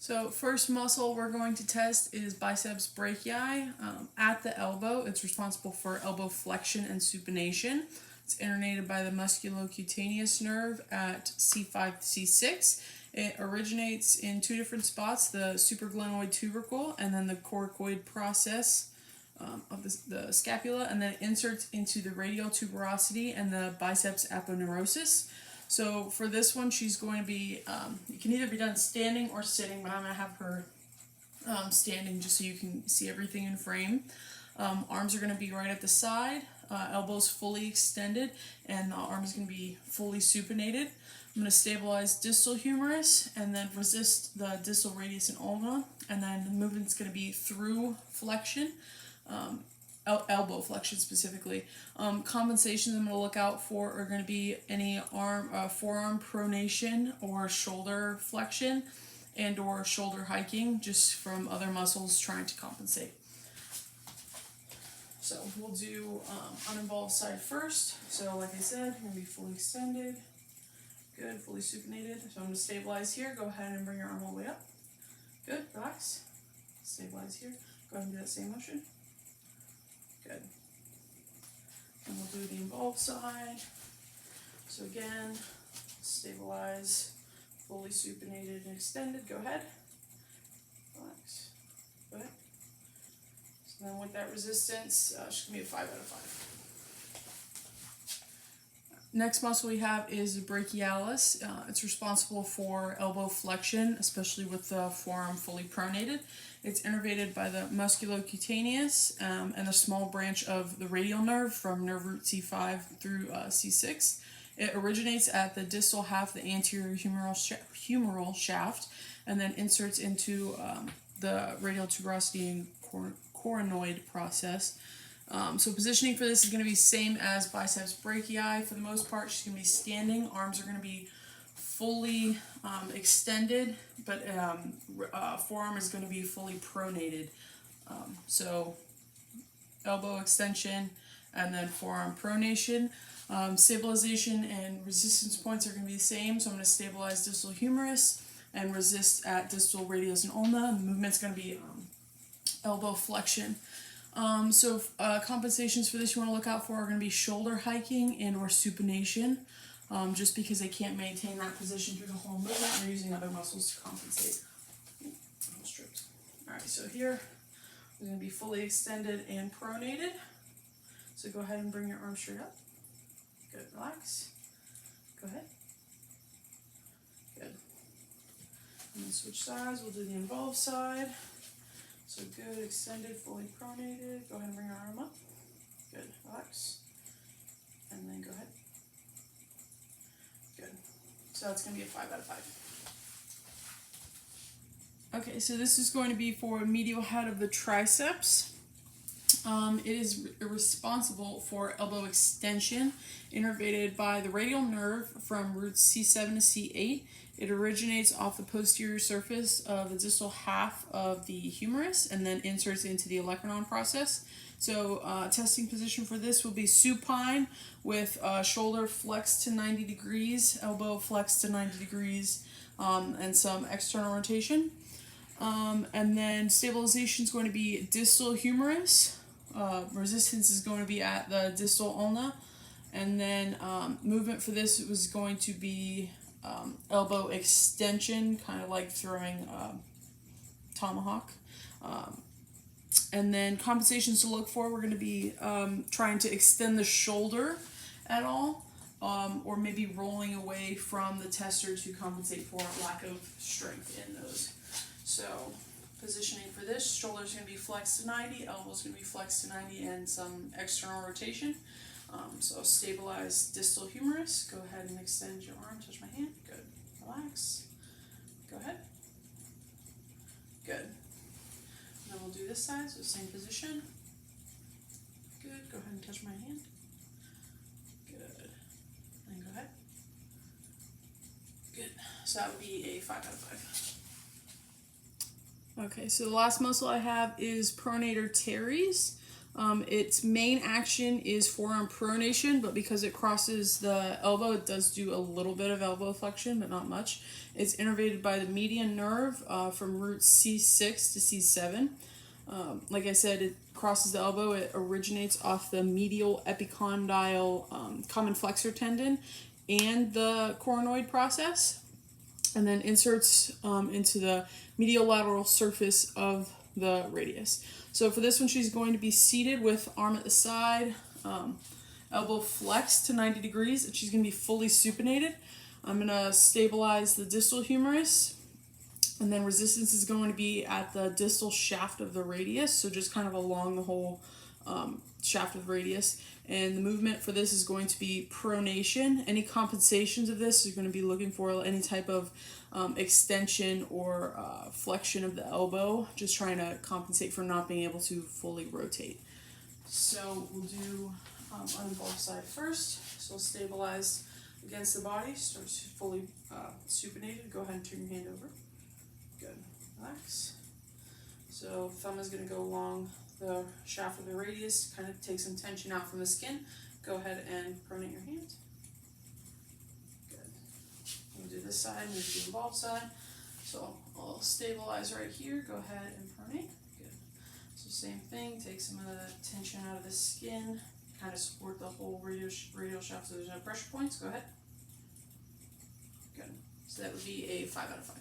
So first muscle we're going to test is biceps brachii at the elbow. It's responsible for elbow flexion and supination. It's innervated by the musculocutaneous nerve at C5 C6. It originates in two different spots, the supraglenoid tubercle and then the coracoid process of the scapula, and then it inserts into the radial tuberosity and the biceps aponeurosis. So for this one, she's going to be, it can either be done standing or sitting, but I'm going to have her standing just so you can see everything in frame. Arms are going to be right at the side, elbows fully extended, and the arm is going to be fully supinated. I'm going to stabilize distal humerus and then resist the distal radius and ulna, and then the movement's going to be through flexion. Elbow flexion specifically. Compensations I'm going to look out for are going to be any forearm pronation or shoulder flexion and or shoulder hiking, just from other muscles trying to compensate. So we'll do uninvolved side first. So like I said, you're going to be fully extended. Good, fully supinated. So I'm going to stabilize here. Go ahead and bring your arm all the way up. Good, relax. Stabilize here. Go ahead and do that same motion. Good. And we'll do the involved side. So again, stabilize, fully supinated and extended. Go ahead. Relax. Go ahead. So then with that resistance, she's going to be a 5 out of 5. Next muscle we have is the brachialis. It's responsible for elbow flexion, especially with the forearm fully pronated. It's innervated by the musculocutaneous and a small branch of the radial nerve from nerve root C5 through C6. It originates at the distal half of the anterior humeral shaft and then inserts into the radial tuberosity and coronoid process. So positioning for this is going to be same as biceps brachii. For the most part, she's going to be standing. Arms are going to be fully extended, but forearm is going to be fully pronated. So elbow extension and then forearm pronation. Stabilization and resistance points are going to be the same. So I'm going to stabilize distal humerus and resist at distal radius and ulna. The movement's going to be elbow flexion. Compensations for this you want to look out for are going to be shoulder hiking and or supination, just because they can't maintain that position through the whole movement. They're using other muscles to compensate. Alright, so here we're going to be fully extended and pronated. So go ahead and bring your arm straight up. Good, relax. Go ahead. Good. And then switch sides, we'll do the involved side. So good, extended, fully pronated. Go ahead and bring your arm up. Good, relax. And then go ahead. Good. So it's going to be a 5 out of 5. Okay, so this is going to be for medial head of the triceps. It is responsible for elbow extension, innervated by the radial nerve from roots C7 to C8. It originates off the posterior surface of the distal half of the humerus and then inserts into the olecranon process. So testing position for this will be supine with shoulder flexed to 90 degrees, elbow flexed to 90 degrees, and some external rotation. And then stabilization is going to be distal humerus. Resistance is going to be at the distal ulna. And then movement for this was going to be elbow extension, kind of like throwing tomahawk. And then compensations to look for, we're going to be trying to extend the shoulder at all, or maybe rolling away from the tester to compensate for lack of strength in those. So positioning for this, shoulder's going to be flexed to 90, elbow's going to be flexed to 90, and some external rotation. So stabilize distal humerus. Go ahead and extend your arm, touch my hand. Good. Relax. Go ahead. Good. And then we'll do this side, so same position. Good. Go ahead and touch my hand. Good. And go ahead. Good. So that would be a 5 out of 5. Okay, so the last muscle I have is pronator teres. Its main action is forearm pronation, but because it crosses the elbow, it does do a little bit of elbow flexion, but not much. It's innervated by the median nerve from root C6 to C7. Like I said, it crosses the elbow. It originates off the medial epicondyle common flexor tendon and the coronoid process, and then inserts into the medial lateral surface of the radius. So for this one, she's going to be seated with arm at the side, elbow flexed to 90 degrees, and she's going to be fully supinated. I'm going to stabilize the distal humerus, and then resistance is going to be at the distal shaft of the radius, so just kind of along the whole shaft of the radius. And the movement for this is going to be pronation. Any compensations of this, you're going to be looking for any type of extension or flexion of the elbow, just trying to compensate for not being able to fully rotate. So we'll do on the both side first. So stabilize against the body, start fully supinated. Go ahead and turn your hand over. Good. Relax. So thumb is going to go along the shaft of the radius, kind of take some tension out from the skin. Go ahead and pronate your hand. Good. We'll do this side, move to the involved side. So I'll stabilize right here. Go ahead and pronate. Good. So same thing, take some of the tension out of the skin, kind of support the whole radial shaft so there's no pressure points. Go ahead. Good. So that would be a 5 out of 5.